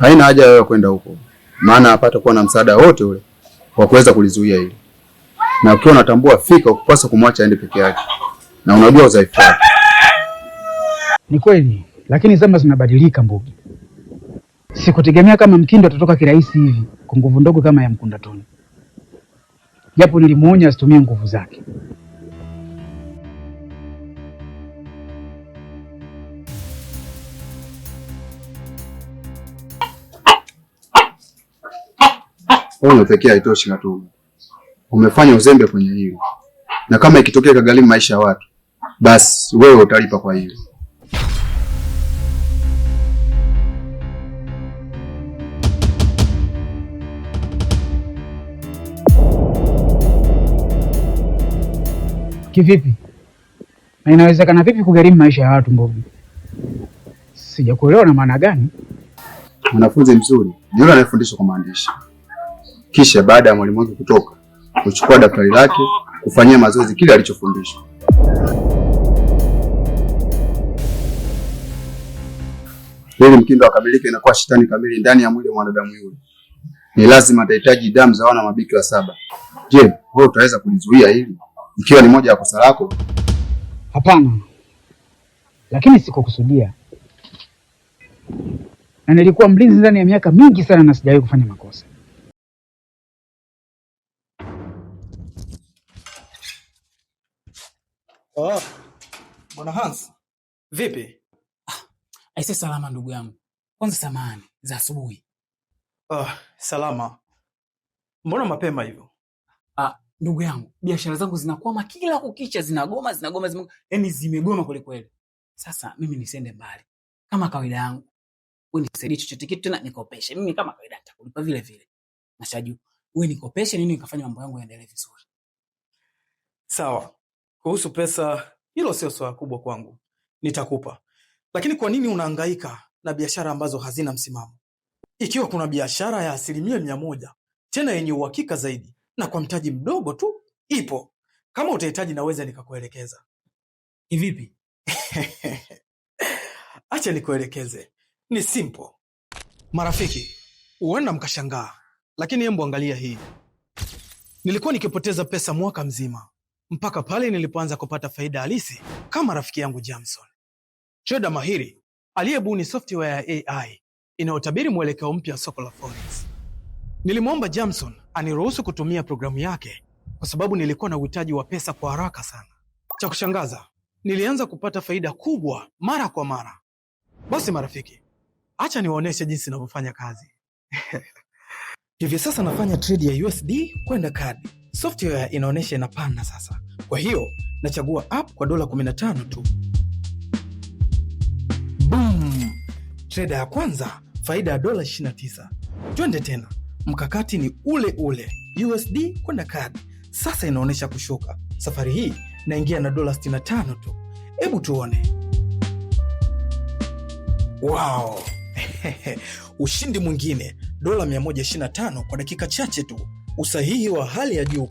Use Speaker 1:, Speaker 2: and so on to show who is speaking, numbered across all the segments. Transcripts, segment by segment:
Speaker 1: Haina haja wewe kwenda huko, maana hapata kuwa na msaada wote ule wa kuweza kulizuia hili, na ukiwa unatambua fika ukupasa kumwacha aende peke yake, na unajua udhaifu wake.
Speaker 2: Ni kweli, lakini zama zinabadilika Mbugi. Sikutegemea kama Mkindo atatoka kirahisi hivi kwa nguvu ndogo kama ya Mkundatoni, japo nilimuonya asitumie nguvu zake.
Speaker 1: Wewe pekee haitoshi Katunga. Umefanya uzembe kwenye hili, na kama ikitokea kagharimu maisha ya watu, basi wewe utalipa kwa hili.
Speaker 2: Kivipi? Na inawezekana vipi kugharimu maisha ya watu Mbugi? Sijakuelewa na maana gani?
Speaker 1: Mwanafunzi mzuri ni yule anayefundishwa kwa maandishi, kisha baada ya mwalimu wake kutoka kuchukua daftari lake kufanyia mazoezi kile alichofundishwa. Ili Mkindo akamilike na kuwa shetani kamili ndani ya mwili wa mwanadamu yule, ni lazima atahitaji damu za wana mabikira 7. Je, wewe utaweza kulizuia hili ikiwa ni moja ya kosa lako?
Speaker 2: Hapana, lakini sikukusudia, na nilikuwa mlinzi ndani ya miaka mingi sana na sijawahi kufanya makosa.
Speaker 3: Oh, Bwana Hans, vipi?
Speaker 4: Aise, salama ndugu yangu. Kwanza samahani za asubuhi.
Speaker 3: Salama. Mbona mapema hivyo?
Speaker 4: Ndugu yangu, biashara zangu zinakwama kila kukicha, zinagoma, yaani zimegoma kweli kweli. Sasa mimi nisiende mbali. Kama kawaida yangu, wewe nisaidie chochote kitu tena nikopeshe. Mimi kama kawaida nitakulipa vile vile. Nashaju, wewe nikopeshe nini nikafanya mambo yangu yaendelee vizuri.
Speaker 3: Sawa. Kuhusu pesa, hilo sio swala kubwa kwangu. Nitakupa. Lakini kwa nini unahangaika na biashara ambazo hazina msimamo? Ikiwa kuna biashara ya 100% tena yenye uhakika zaidi na kwa mtaji mdogo tu, ipo. Kama utahitaji naweza nikakuelekeza.
Speaker 4: Ni vipi?
Speaker 3: Acha nikuelekeze. Ni simple. Marafiki, huenda mkashangaa, lakini hebu angalia hii. Nilikuwa nikipoteza pesa mwaka mzima, mpaka pale nilipoanza kupata faida halisi kama rafiki yangu Jamson, trader mahiri aliyebuni software ya AI inayotabiri mwelekeo mpya wa soko la forex. Nilimwomba Jamson aniruhusu kutumia programu yake kwa sababu nilikuwa na uhitaji wa pesa kwa haraka sana. Cha kushangaza, nilianza kupata faida kubwa mara kwa mara. Basi marafiki, acha niwaoneshe jinsi ninavyofanya kazi. Hivi sasa nafanya trade ya USD kwenda CAD. Software inaonesha inapanda sasa. Kwa hiyo nachagua app kwa $15 tu. Boom! Trader ya kwanza faida ya $29. Twende tena. Mkakati ni ule ule. USD kwenda CAD. Sasa inaonesha kushuka. Safari hii naingia na $65 tu. Hebu tuone. Wow! Ushindi mwingine, $125 kwa dakika chache tu. Usahihi wa hali ya juu.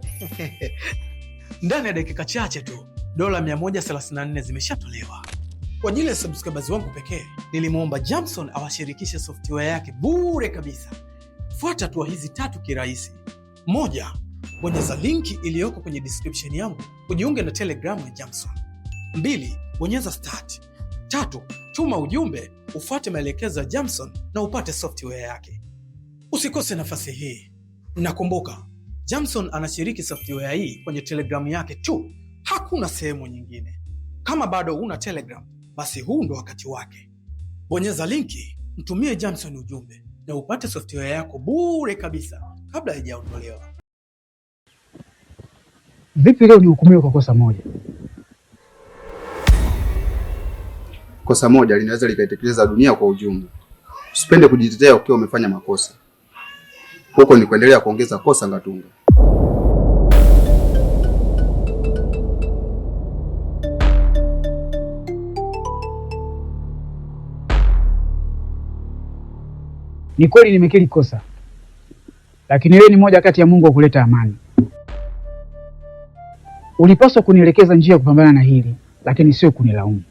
Speaker 3: Ndani ya dakika chache tu, $134 zimeshatolewa. Kwa ajili ya subscribers wangu pekee, nilimwomba Jamson awashirikishe software yake bure kabisa. Fuata hatua hizi 3 kirahisi. 1. Bonyeza linki iliyoko kwenye description yangu kujiunga na Telegram ya Jamson. 2. Bonyeza start. 3. Tuma ujumbe, ufuate maelekezo ya Jamson na upate software yake. Usikose nafasi hii. Nakumbuka, Jamson anashiriki software hii kwenye Telegram yake tu. Hakuna sehemu nyingine. Kama bado una Telegram, basi huu ndo wakati wake. Bonyeza linki, mtumie Jamson ujumbe na upate software yako bure kabisa kabla haijaondolewa.
Speaker 2: Vipi leo nihukumiwe kwa kosa moja?
Speaker 1: Kosa moja linaweza likaitekeleza dunia kwa ujumla. Usipende kujitetea ukiwa umefanya makosa. Huko ni kuendelea kuongeza kosa Ngatunga.
Speaker 2: Ni kweli nimekiri kosa, lakini wewe ni moja kati ya Mungu wa kuleta amani. Ulipaswa kunielekeza njia ya kupambana na hili, lakini sio kunilaumu.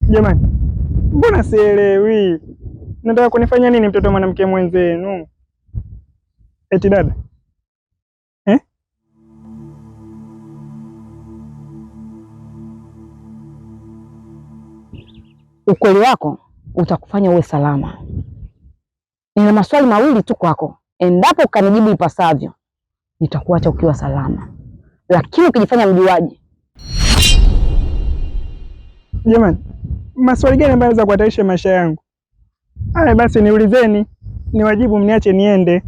Speaker 5: Jamani, mbona sielewi? Nataka kunifanya nini mtoto mwanamke mwenzenu? Eti dada eh?
Speaker 6: Ukweli wako utakufanya uwe salama. Nina maswali mawili tu kwako. Endapo ukanijibu ipasavyo, nitakuacha ukiwa salama. Lakini ukijifanya mjuaji.
Speaker 5: Jamani, maswali gani ambayo yanaweza kuhatarisha maisha yangu? Haya basi niulizeni, niwajibu, mniache niende.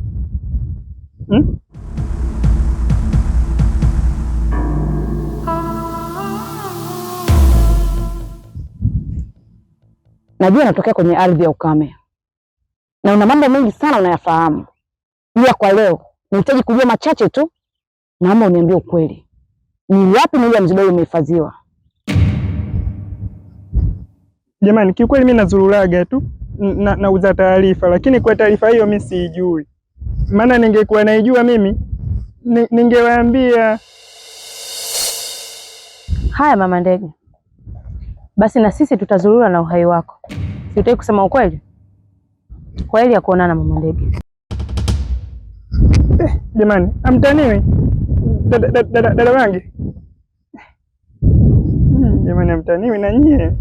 Speaker 6: Najua natokea kwenye ardhi ya ukame. Na una mambo mengi sana unayafahamu. Ila kwa leo, nahitaji kujua machache tu. Naomba uniambie ukweli. Ni wapi mwili wa Mzidole umehifadhiwa?
Speaker 5: Jamani, kiukweli mimi nazururaga tu nauza taarifa, lakini kwa taarifa hiyo mimi siijui. Maana ningekuwa naijua mimi ningewaambia.
Speaker 6: Haya mama ndege. Basi na sisi tutazurura na uhai wako. Sitaki kusema ukweli. Kwa hili ya kuonana mama ndege.
Speaker 5: Jamani, amtaniwi dada wangu. Jamani, amtaniwi na nyie.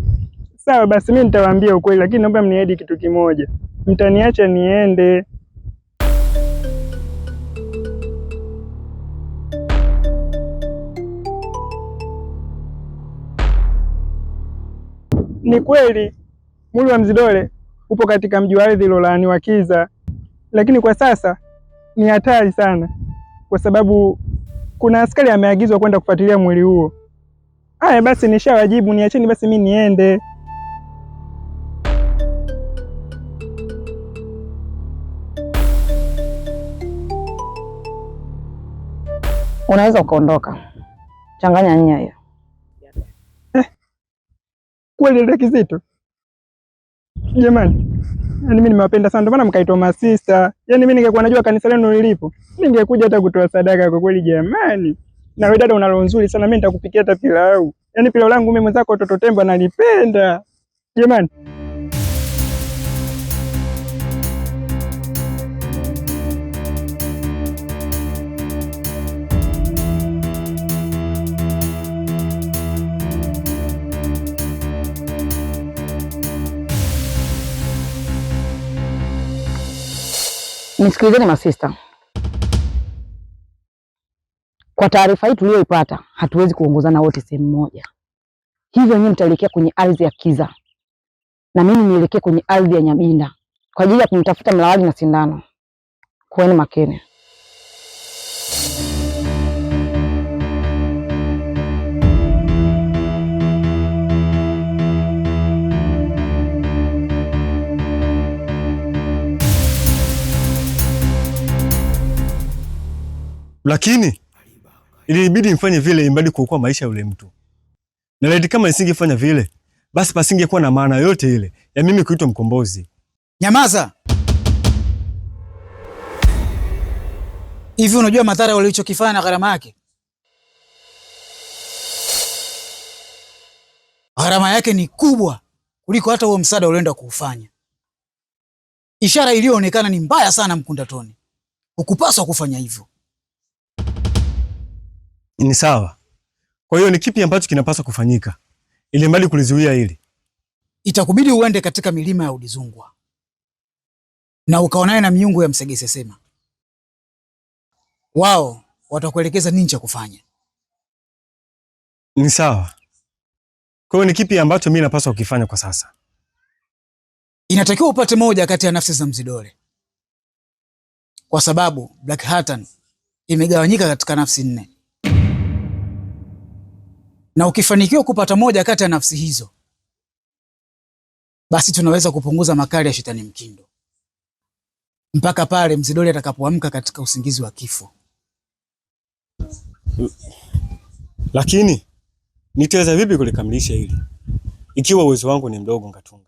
Speaker 5: Sawa basi mimi nitawaambia ukweli, lakini naomba mniahidi kitu kimoja. Mtaniacha niende. Ni kweli mwili wa Mzidole upo katika mji wa ardhi ilolaaniwa Kiza, lakini kwa sasa ni hatari sana, kwa sababu kuna askari ameagizwa kwenda kufuatilia mwili huo. Haya basi nishawajibu, niacheni basi mimi niende.
Speaker 6: Unaweza ukaondoka. Changanya nya hiyo.
Speaker 5: Kweli ndio Kizito. Jamani, yaani mimi nimewapenda sana, ndio maana mkaitwa masista. Yaani mimi ningekuwa najua kanisa lenu lilipo, ningekuja hata kutoa sadaka kwa kweli jamani. Na wewe dada una roho nzuri sana, mimi nitakupikia hata pilau. Yaani pilau langu mimi mwenzako Toto Tembo analipenda. Jamani.
Speaker 6: Nisikilizeni masista. Kwa taarifa hii tuliyoipata, hatuwezi kuongozana wote sehemu moja. Hivyo nyinyi mtaelekea kwenye ardhi ya Kiza. Na mimi nielekee kwenye ardhi ya Nyabinda kwa ajili ya kumtafuta Mlawali na Sindano. Kuweni makini.
Speaker 7: lakini ilibidi nifanye vile imbadi kuokoa maisha ya yule mtu. Na laiti kama nisingefanya vile, basi pasingekuwa na maana yote ile ya mimi kuitwa mkombozi.
Speaker 2: Nyamaza! Hivi unajua madhara walichokifanya na gharama yake? Gharama yake ni kubwa kuliko hata huo msaada ulienda kuufanya. Ishara iliyoonekana ni mbaya sana, Mkundatoni. Hukupaswa kufanya hivyo.
Speaker 7: Ni sawa. Kwa hiyo ni kipi ambacho kinapaswa kufanyika ili mbali kulizuia hili?
Speaker 2: Itakubidi uende katika milima ya Udizungwa na ukaonane na miungu ya Msegesesema. Wao watakuelekeza nini cha kufanya.
Speaker 7: Ni sawa. Kwa hiyo ni kipi ambacho mimi napaswa kukifanya kwa sasa?
Speaker 2: Inatakiwa upate moja kati ya nafsi za Mzidole, kwa sababu Black Hattan imegawanyika katika nafsi 4, na ukifanikiwa kupata moja kati ya nafsi hizo, basi tunaweza kupunguza makali ya Shetani Mkindo mpaka pale Mzidole atakapoamka katika usingizi wa kifo.
Speaker 7: Lakini nitaweza vipi kulikamilisha hili ikiwa uwezo wangu ni mdogo, Ngatunga?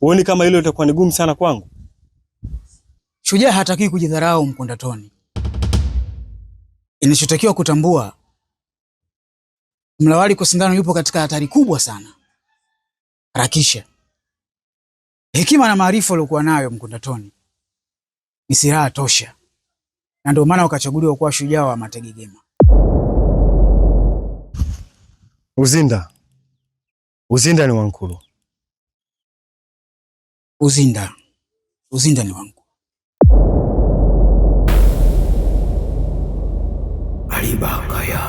Speaker 7: Huoni kama hilo litakuwa ni gumu sana kwangu?
Speaker 2: Shujaa hataki kujidharau, Mkundatoni. Inachotakiwa kutambua, Mlawali kwa Sindano yupo katika hatari kubwa sana. Harakisha. Hekima na maarifa aliyokuwa nayo Mkundatoni ni silaha tosha, na ndio maana ukachaguliwa kuwa shujaa wa Mategegema.
Speaker 7: Uzinda ni wankulu.
Speaker 2: Uzinda ni wangu.
Speaker 8: Alibakaya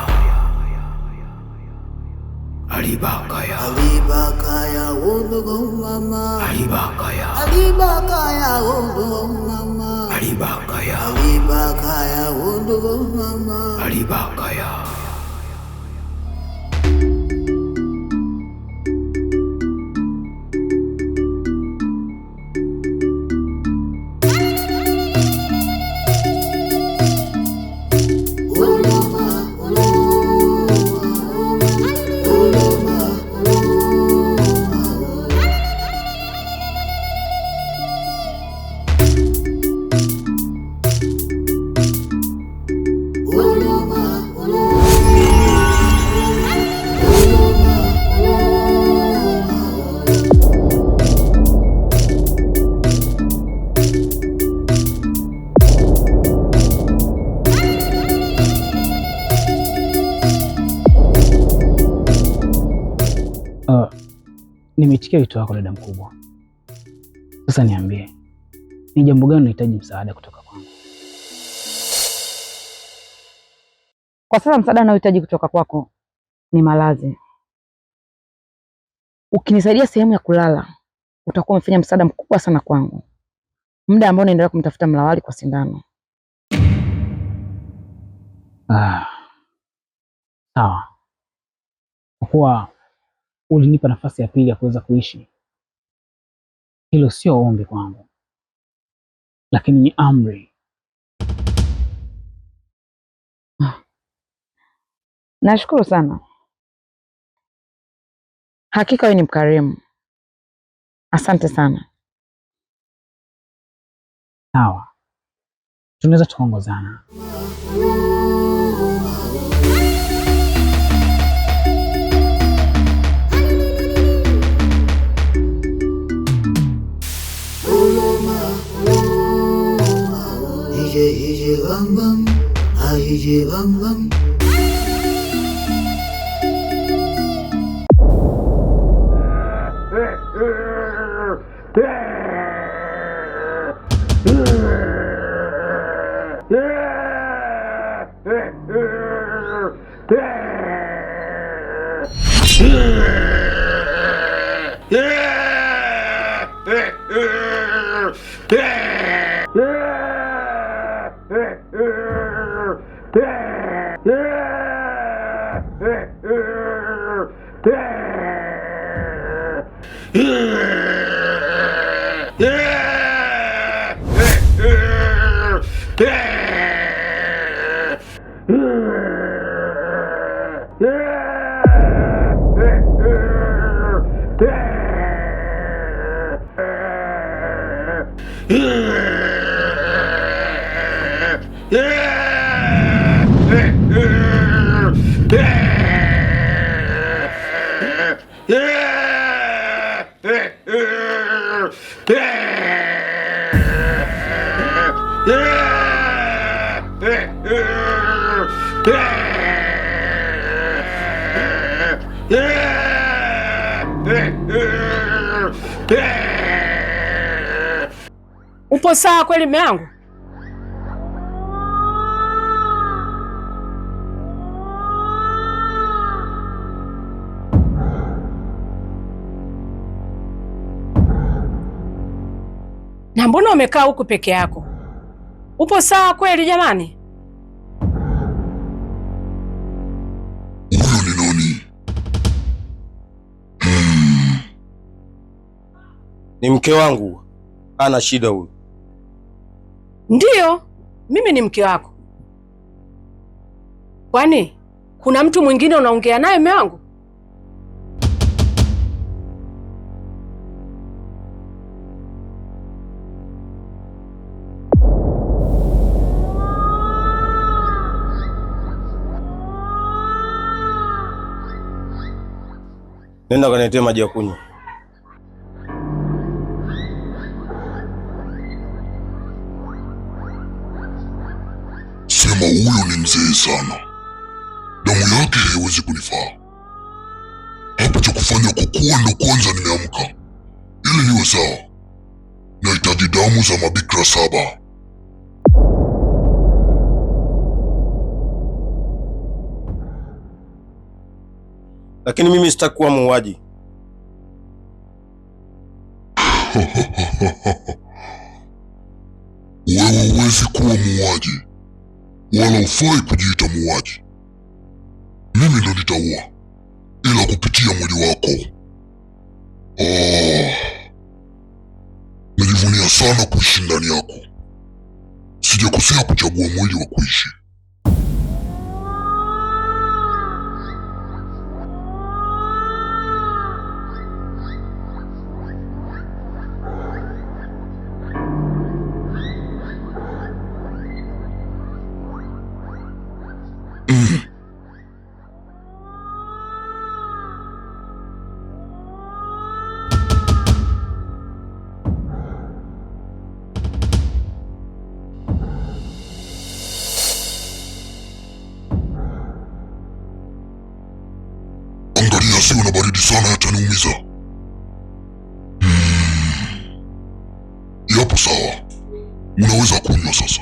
Speaker 8: undugu mama. Alibakaya undugu mama. Alibakaya undugu mama. Alibakaya.
Speaker 2: Nimetikia wito wako dada mkubwa. Sasa niambie, ni jambo gani unahitaji msaada kutoka kwangu?
Speaker 6: Kwa sasa msaada unaohitaji kutoka kwako ni malazi. Ukinisaidia sehemu ya kulala, utakuwa umefanya msaada mkubwa sana kwangu, muda ambao naendelea kumtafuta Mlawali kwa Sindano.
Speaker 2: Sawa. Kwa kuwa ulinipa nafasi ya pili ya kuweza kuishi, hilo sio ombi kwangu, lakini ni amri.
Speaker 6: Nashukuru sana. Hakika wewe ni mkarimu. Asante sana.
Speaker 2: Sawa. Tunaweza tukaongozana.
Speaker 8: Hije bam bam.
Speaker 9: Upo sawa kweli mume wangu? Na mbona umekaa huku peke yako? Upo sawa kweli jamani?
Speaker 10: Huyo ni nani?
Speaker 11: Ni mke wangu. Ana shida huyu.
Speaker 9: Ndiyo, mimi ni mke wako. Kwani kuna mtu mwingine unaongea naye mume wangu?
Speaker 11: Nenda kaniletee maji ya kunywa.
Speaker 10: Sema huyo ni mzee sana. Damu yake haiwezi kunifaa. Hapa cha kufanya kwa kuwa ndo kwanza nimeamka. Ili niwe sawa, nahitaji damu za mabikira 7.
Speaker 11: Lakini mimi sitaki kuwa muuaji.
Speaker 10: Wewe huwezi kuwa muuaji, wala ufai kujiita muuaji. Mimi ndo nitaua, ila kupitia mwili wako. Najivunia sana kuishi ndani yako. Sijakosea kuchagua mwili wa kuishi. Angalia, siwe na baridi sana, yataniumiza. Yapo sawa, unaweza kunywa sasa.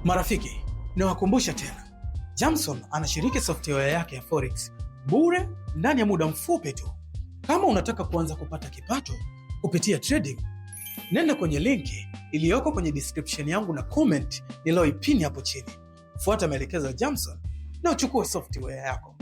Speaker 3: Marafiki, nawakumbusha tena, Jamson anashiriki software yake ya Forex bure ndani ya muda mfupi tu. Kama unataka kuanza kupata kipato kupitia trading, nenda kwenye linki iliyoko kwenye description yangu na comment niliyoipini hapo chini. Fuata maelekezo ya Jamson na uchukue software yako.